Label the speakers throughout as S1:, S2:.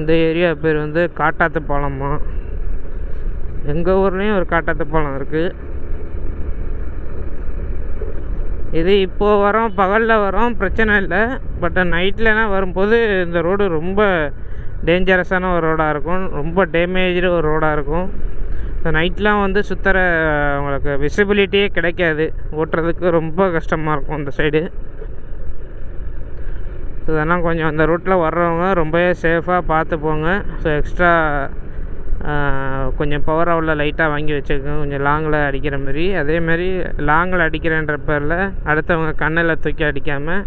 S1: இந்த ஏரியா பேர் வந்து காட்டாத்து பாலம்மா. எங்கள் ஊர்லேயும் ஒரு காட்டாத்து பாலம் இருக்குது. இது இப்போது வரோம், பகலில் வரோம், பிரச்சனை இல்லை. பட் நைட்லலாம் வரும்போது இந்த ரோடு ரொம்ப டேஞ்சரஸான ஒரு ரோடாக இருக்கும், ரொம்ப டேமேஜ்டு ஒரு ரோடாக இருக்கும். இந்த நைட்லாம் வந்து சுற்றுற உங்களுக்கு விசிபிலிட்டியே கிடைக்காது, ஓட்டுறதுக்கு ரொம்ப கஷ்டமாக இருக்கும் அந்த சைடு. ஸோ இதெல்லாம் கொஞ்சம் அந்த ரூட்டில் வர்றவங்க ரொம்பவே சேஃபாக பார்த்து போங்க. ஸோ எக்ஸ்ட்ரா கொஞ்சம் பவர் உள்ள லைட்டாக வாங்கி வச்சுக்கோங்க, கொஞ்சம் லாங்கில் அடிக்கிற மாதிரி. அதேமாரி லாங்கில் அடிக்கிறேன்ற பேரில் அடுத்தவங்க கண்ணில் தூக்கி அடிக்காமல்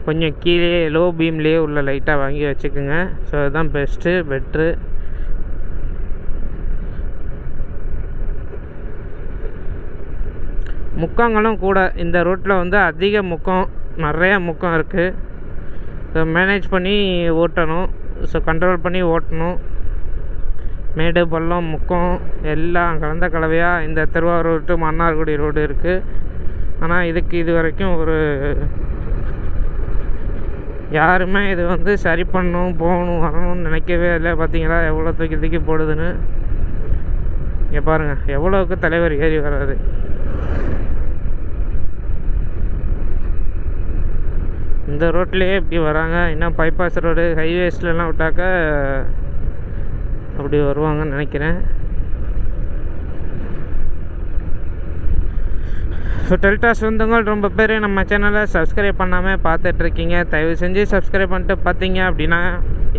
S1: கொஞ்சம் கீழே லோ பீம்லேயே உள்ள லைட்டாக வாங்கி வச்சுக்கோங்க. ஸோ அதுதான் பெட்ரு. முக்கங்களும் கூட இந்த ரூட்டில் வந்து அதிக நிறையா முக்கம் இருக்குது. ஸோ மேனேஜ் பண்ணி ஓட்டணும், ஸோ கண்ட்ரோல் பண்ணி ஓட்டணும். மேடு பள்ளம் முக்கம் எல்லாம் கலந்த கலவையாக இந்த திருவாரூர் டு மன்னார்குடி ரோடு இருக்குது. ஆனால் இது வரைக்கும் யாருமே இது வந்து சரி பண்ணணும், போகணும், வரணும்னு நினைக்கவே இல்லை. பார்த்தீங்களா எவ்வளோ தூக்கி போடுதுன்னு. இங்கே பாருங்கள் எவ்வளோவுக்கு தலைவர் ஏறி வராது. இந்த ரோட்லேயே இப்படி வராங்க. இன்னும் பைபாஸ் ரோடு ஹைவேஸ்லாம் விட்டாக்க அப்படி வருவாங்கன்னு நினைக்கிறேன். ஸோ டெல்டா சொந்தங்கள் ரொம்ப பேர் நம்ம சேனலை சப்ஸ்கிரைப் பண்ணாமல் பார்த்துட்ருக்கீங்க. தயவு செஞ்சு சப்ஸ்கிரைப் பண்ணிட்டு பார்த்தீங்க அப்படின்னா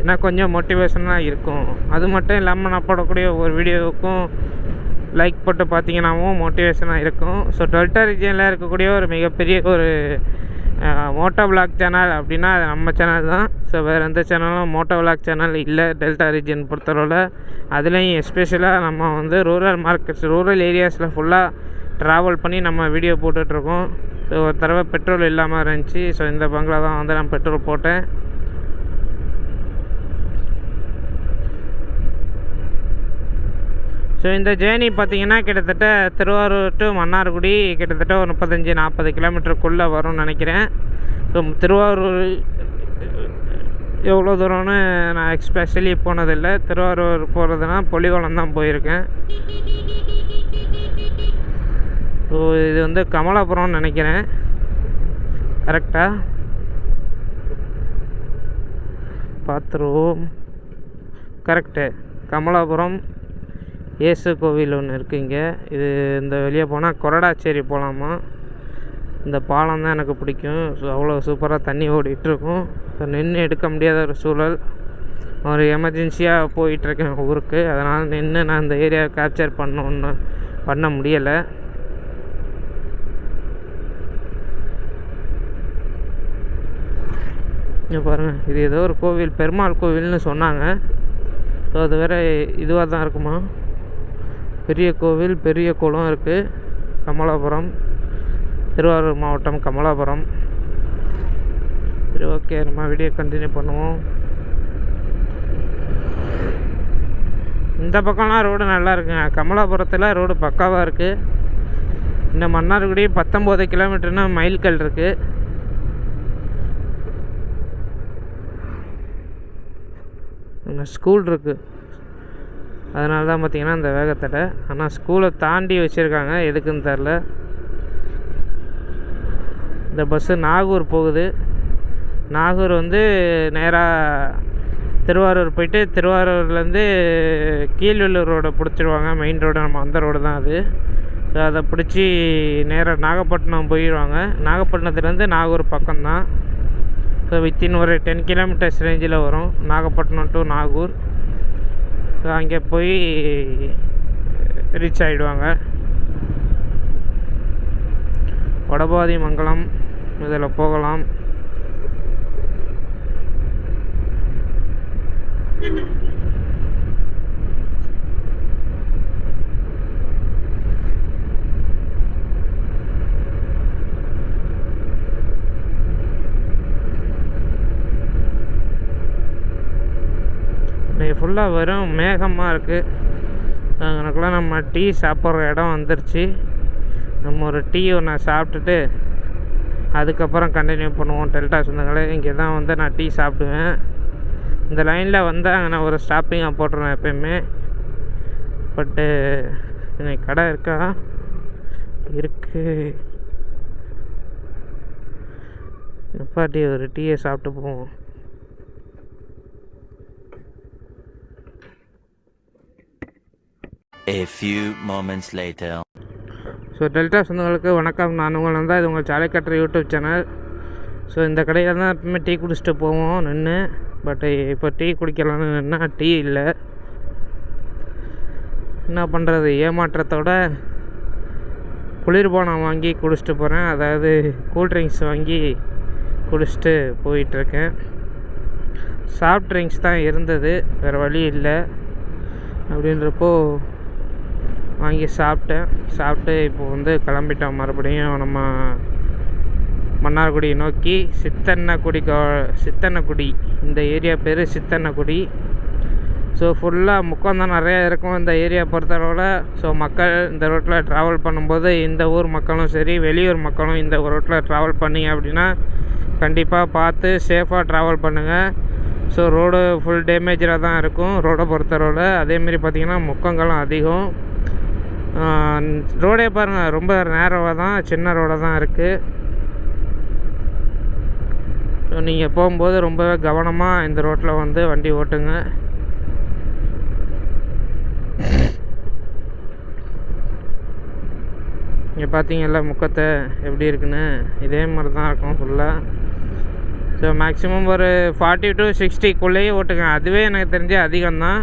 S1: என்ன கொஞ்சம் மோட்டிவேஷனாக இருக்கும். அது மட்டும் இல்லாமல் நான் போடக்கூடிய ஒரு வீடியோவுக்கும் லைக் போட்டு பார்த்தீங்கன்னாவும் மோட்டிவேஷனாக இருக்கும். ஸோ டெல்டா ரீஜனில் இருக்கக்கூடிய ஒரு மிகப்பெரிய ஒரு மோட்டோ விளாக் சேனல் அப்படின்னா அது நம்ம சேனல் தான். ஸோ வேறு எந்த சேனலும் மோட்டோ விளாக் சேனல் இல்லை டெல்டா ரீஜன் பொறுத்தளவில். அதுலேயும் எஸ்பெஷலாக நம்ம வந்து ரூரல் மார்க்கெட்ஸ், ரூரல் ஏரியாஸில் ஃபுல்லாக ட்ராவல் பண்ணி நம்ம வீடியோ போட்டுட்ருக்கோம். ஸோ ஒரு தடவை பெட்ரோல் இல்லாமல் இருந்துச்சு. ஸோ இந்த பங்கில் தான் வந்து நான் பெட்ரோல் போட்டேன். ஸோ இந்த ஜேர்னி பார்த்திங்கன்னா கிட்டத்தட்ட திருவாரூர் டு மன்னார்குடி கிட்டத்தட்ட ஒரு 35-40 கிலோமீட்டருக்குள்ளே வரும்னு நினைக்கிறேன். ஸோ திருவாரூர் எவ்வளோ தூரம்னு நான் எக்ஸ்பெஷலி போனதில்லை. திருவாரூர் போகிறதுனா பொலிகுளம் தான் போயிருக்கேன். ஸோ இது வந்து கமலாபுரம்னு நினைக்கிறேன், கரெக்டாக பார்த்துருவோம். கரெக்டு, கமலாபுரம் இயேசு கோவில் ஒன்று இருக்குது இங்கே. இந்த வெளியே போனால் கொரடாச்சேரி போகலாமா. இந்த பாலம் தான் எனக்கு பிடிக்கும். ஸோ அவ்வளோ சூப்பராக தண்ணி ஓடிட்டுருக்கும். ஸோ நின்று எடுக்க முடியாத ஒரு சூழல். ஒரு எமர்ஜென்சியாக போயிட்டுருக்கேன் ஊருக்கு, அதனால் நின்று நான் இந்த ஏரியாவை கேப்சர் பண்ண முடியலை. இங்கே பாருங்கள், இது ஏதோ ஒரு கோவில், பெருமாள் கோவில்னு சொன்னாங்க. ஸோ அது வேறு இதுவாக தான் இருக்குமா. பெரிய கோவில், பெரிய குளம் இருக்குது. கமலாபுரம், திருவாரூர் மாவட்டம் கமலாபுரம். சரி, ஓகே, நம்ம வீடியோ கண்டினியூ பண்ணுவோம். இந்த பக்கம்லாம் ரோடு நல்லா இருக்குங்க. கமலாபுரத்தில் ரோடு பக்காவாக இருக்குது. இந்த மன்னார்குடி 19 கிலோமீட்டர்னா மைல்கல் இருக்குது. இங்கே ஸ்கூல் இருக்குது, அதனால தான் பார்த்திங்கன்னா இந்த வேகத்தடை. ஆனால் ஸ்கூலை தாண்டி வச்சுருக்காங்க, எதுக்குன்னு தெரில. இந்த பஸ்ஸு நாகூர் போகுது. நாகூர் வந்து நேராக திருவாரூர் போயிட்டு திருவாரூர்லேருந்து கீழ்வெள்ளூர் ரோடை பிடிச்சிருவாங்க. மெயின் ரோடு நம்ம அந்த ரோடு தான் அது. ஸோ அதை பிடிச்சி நேராக நாகப்பட்டினம் போயிடுவாங்க. நாகப்பட்டினத்துலேருந்து நாகூர் பக்கம்தான். ஸோ வித்தின் ஒரு 10 கிலோமீட்டர்ஸ் ரேஞ்சில் வரும் நாகப்பட்டினம் டு நாகூர். ஸோ அங்கே போய் ரீச் ஆகிடுவாங்க. வடபாதி மங்கலம் இதில் போகலாம். ஃபுல்லாக வெறும் மேகமாக இருக்குது. எனக்குலாம் நம்ம டீ சாப்பிட்ற இடம் வந்துருச்சு. நம்ம ஒரு டீ ஒன்று சாப்பிட்டுட்டு அதுக்கப்புறம் கண்டினியூ பண்ணுவோம். டெல்டா சொந்தங்களே, இங்கே தான் வந்து நான் டீ சாப்பிடுவேன். இந்த லைனில் வந்தால் அங்கே நான் ஒரு ஸ்டாப்பிங்காக போட்டுருவேன் எப்பயுமே. பட்டு இன்னைக்கு கடை இருக்கா இருக்குது, நிப்பாட்டி ஒரு டீயை சாப்பிட்டு போவோம்.
S2: A few moments later.
S1: So delta சொந்தங்களுக்கு வணக்கம். நான் உங்கள் தான், இது உங்கள் சாலைக்கட்டுற யூடியூப் சேனல். ஸோ இந்த கடையில் தான் எப்பவுமே டீ குடிச்சிட்டு போவோம் நின்று. பட் இப்போ டீ குடிக்கலான்னு நின்னா டீ இல்லை. என்ன பண்ணுறது, ஏமாற்றத்தோட குளிர்பானம் வாங்கி குடிச்சிட்டு போகிறேன். அதாவது கூல்ட்ரிங்க்ஸ் வாங்கி குடிச்சிட்டு போயிட்டுருக்கேன். சாஃப்ட் ட்ரிங்க்ஸ் தான் இருந்தது, வேறு வழி இல்லை. அப்படின்றப்போ வாங்கி சாப்பிட்டு இப்போ வந்து கிளம்பிட்டோம். மறுபடியும் நம்ம மன்னார்குடி நோக்கி. சித்தன்னக்குடி இந்த ஏரியா பேர் சித்தன்னக்குடி. ஸோ ஃபுல்லாக முக்கம் தான் நிறையா இருக்கும் இந்த ஏரியா பொறுத்தளவில். ஸோ மக்கள் இந்த ரோட்டில் ட்ராவல் பண்ணும்போது, இந்த ஊர் மக்களும் சரி வெளியூர் மக்களும் இந்த ரோட்டில் ட்ராவல் பண்ணிங்க அப்படின்னா கண்டிப்பாக பார்த்து சேஃபாக ட்ராவல் பண்ணுங்கள். ஸோ ரோடு ஃபுல் டேமேஜில் தான் இருக்கும் ரோடை பொறுத்தளவில். அதேமாரி பார்த்திங்கன்னா முக்கங்களும் அதிகம். ரோடே பாருங்கள், ரொம்ப நேரவாக தான், சின்ன ரோடாக தான் இருக்குது. ஸோ நீங்கள் போகும்போது ரொம்பவே கவனமாக இந்த ரோட்டில் வந்து வண்டி ஓட்டுங்க. இங்கே பார்த்தீங்கல்ல முக்கத்தை எப்படி இருக்குன்னு, இதே மாதிரி தான் இருக்கும் ஃபுல்லாக. ஸோ மேக்ஸிமம் ஒரு 40 to 60க்குள்ளேயே ஓட்டுங்க. அதுவே எனக்கு தெரிஞ்சு அதிகம்தான்.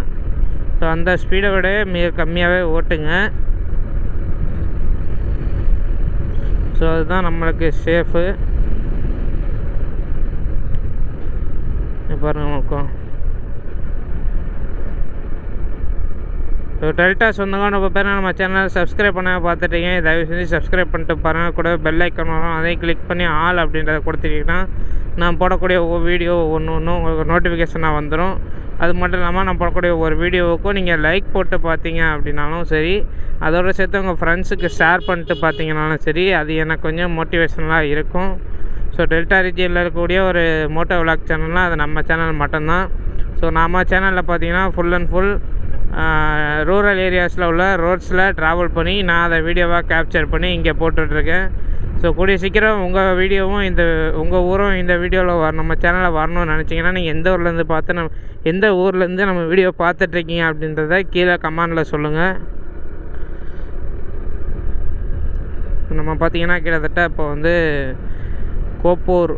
S1: ஸோ அந்த ஸ்பீடை விட மிக கம்மியாகவே ஓட்டுங்க. ஸோ அதுதான் நம்மளுக்கு சேஃபு. பாருங்கள் முக்கம். ஸோ டெல்டா சொந்தங்க நம்ம பேர் நம்ம சேனலை சப்ஸ்கிரைப் பண்ண பார்த்துட்டீங்க. தயவு செஞ்சு சப்ஸ்கிரைப் பண்ணிட்டு பாருங்கள். கூட பெல் ஐக்கான் வரும், அதையும் கிளிக் பண்ணி ஆல் அப்படின்றத கொடுத்துட்டிங்கன்னா நான் போடக்கூடிய ஒவ்வொரு வீடியோ ஒன்று உங்களுக்கு நோட்டிஃபிகேஷனாக வந்துடும். அது மட்டும் இல்லாமல் நான் போடக்கூடிய ஒவ்வொரு வீடியோவுக்கும் நீங்கள் லைக் போட்டு பார்த்தீங்க அப்படின்னாலும் சரி, அதோடு சேர்த்து உங்கள் ஃப்ரெண்ட்ஸுக்கு ஷேர் பண்ணிட்டு பார்த்தீங்கன்னாலும் சரி, அது எனக்கு கொஞ்சம் மோட்டிவேஷனலாக இருக்கும். ஸோ டெல்டா ரீஜியனில் இருக்கக்கூடிய ஒரு மோட்டோ விளாக் சேனல்னால் அது நம்ம சேனல் மட்டும்தான். ஸோ நம்ம சேனலில் பார்த்தீங்கன்னா ஃபுல் அண்ட் ஃபுல் ரூரல் ஏரியாஸில் உள்ள ரோட்ஸில் ட்ராவல் பண்ணி நான் அதை வீடியோவாக கேப்சர் பண்ணி இங்கே போட்டுட்ருக்கேன். ஸோ கூடிய சீக்கிரம் உங்கள் வீடியோவும் உங்கள் ஊரும் இந்த வீடியோவில் நம்ம சேனலில் வரணும்னு நினச்சிங்கன்னா நீங்கள் எந்த ஊர்லேருந்து பார்த்து எந்த ஊர்லேருந்து நம்ம வீடியோ பார்த்துட்ருக்கீங்க அப்படின்றத கீழே கமெண்டில் சொல்லுங்கள். நம்ம பார்த்திங்கன்னா கிட்டத்தட்ட இப்போ வந்து கோம்பூர்